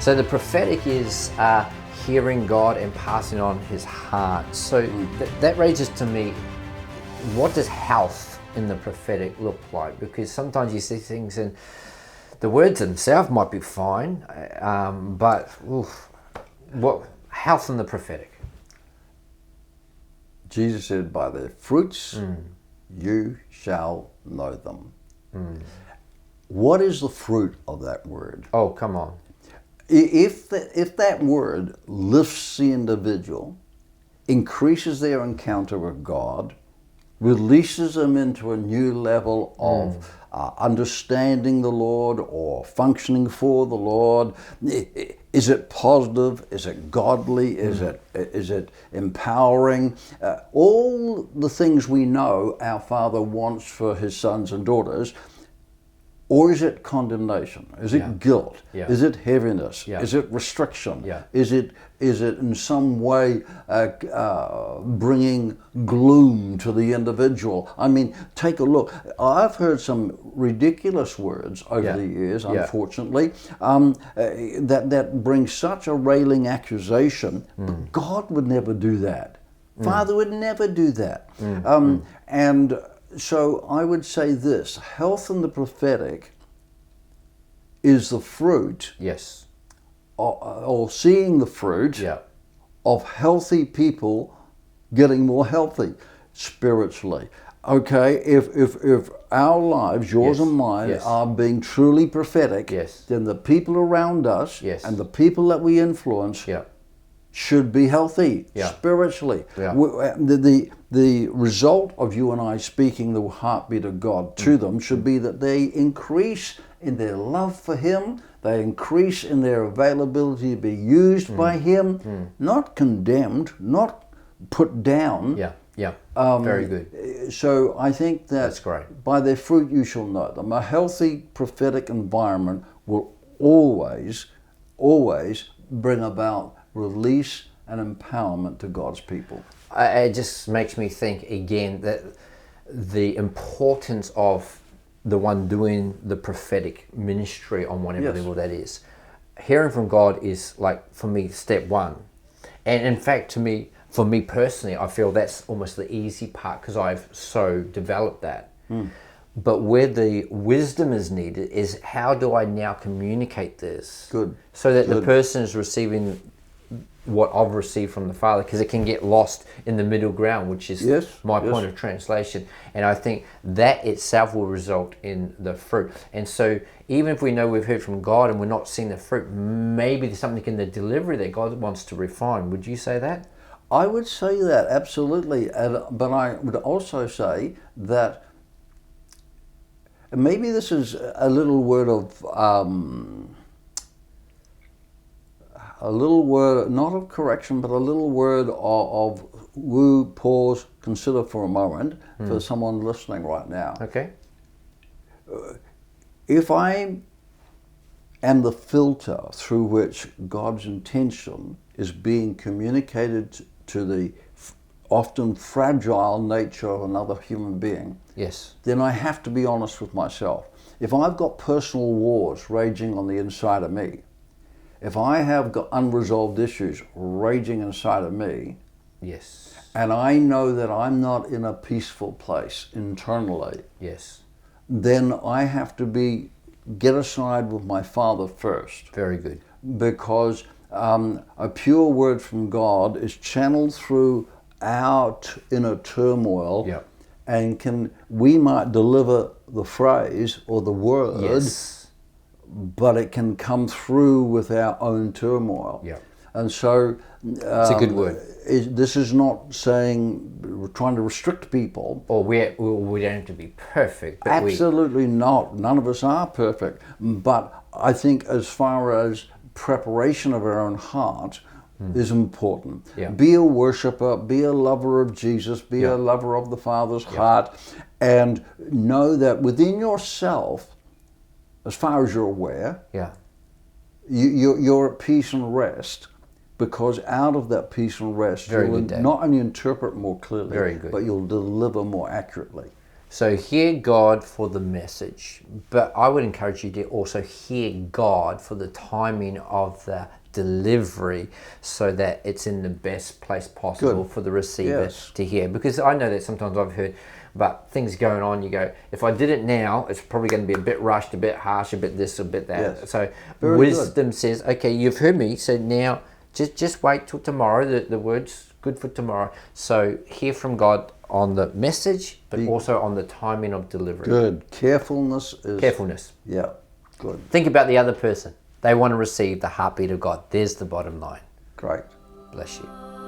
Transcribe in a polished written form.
So the prophetic is hearing God and passing on his heart. So that raises to me, what does health in the prophetic look like? Because sometimes you see things and the words themselves might be fine, but what health in the prophetic? Jesus said, by their fruits you shall know them. What is the fruit of that word? Oh, come on. If that word lifts the individual, increases their encounter with God, releases them into a new level of understanding the Lord or functioning for the Lord, is it positive? Is it godly? Is it empowering? All the things we know our Father wants for his sons and daughters. Or is it condemnation? Is it guilt? Is it heaviness? Is it restriction? Is it in some way bringing gloom to the individual? I mean, take a look. I've heard some ridiculous words over the years, unfortunately, that bring such a railing accusation. But God would never do that. Father would never do that. And so I would say this: health in the prophetic is the fruit, or seeing the fruit of healthy people getting more healthy spiritually. Okay, if our lives, yours and mine, are being truly prophetic, then the people around us and the people that we influence should be healthy spiritually. The result of you and I speaking the heartbeat of God to them should be that they increase in their love for him, they increase in their availability to be used by him, not condemned, not put down. Very good. So I think that's great. By their fruit you shall know them. A healthy prophetic environment will always bring about release and empowerment to God's people. It just makes me think again that the importance of the one doing the prophetic ministry on whatever level that is. Hearing from God is, like, for me, step one. And in fact, for me personally, I feel that's almost the easy part because I've so developed that. But where the wisdom is needed is, how do I now communicate this? So that the person is receiving what I've received from the Father, because it can get lost in the middle ground, which is my point of translation. And I think that itself will result in the fruit. And so even if we know we've heard from God and we're not seeing the fruit, maybe there's something in the delivery that God wants to refine. Would you say that? I would say that, absolutely. But I would also say that maybe this is a little word of a little word, not of correction, but a little word of woo, pause, consider for a moment for someone listening right now. Okay. If I am the filter through which God's intention is being communicated to the often fragile nature of another human being, then I have to be honest with myself. If I've got personal wars raging on the inside of me, if I have got unresolved issues raging inside of me, and I know that I'm not in a peaceful place internally, then I have to get aside with my Father first. Very good. Because a pure word from God is channeled through our inner turmoil, and we might deliver the phrase or the word, but it can come through with our own turmoil. And so it's a good word. This is not saying we're trying to restrict people. Or we don't have to be perfect. But absolutely not. None of us are perfect. But I think as far as preparation of our own heart is important. Be a worshiper, be a lover of Jesus, be a lover of the Father's heart, and know that within yourself, as far as you're aware, you're at peace and rest, because out of that peace and rest, you'll not only interpret more clearly, but you'll deliver more accurately. So hear God for the message, but I would encourage you to also hear God for the timing of the delivery, so that it's in the best place possible for the receiver to hear. Because I know that sometimes I've heard about things going on, you go, if I did it now, it's probably going to be a bit rushed, a bit harsh, a bit this, a bit that. So very wisdom says, okay, you've heard me, so now just wait till tomorrow. The word's good for tomorrow. So hear from God on the message, but also on the timing of delivery. Good. Carefulness. Yeah, good. Think about the other person. They want to receive the heartbeat of God. There's the bottom line. Great. Bless you.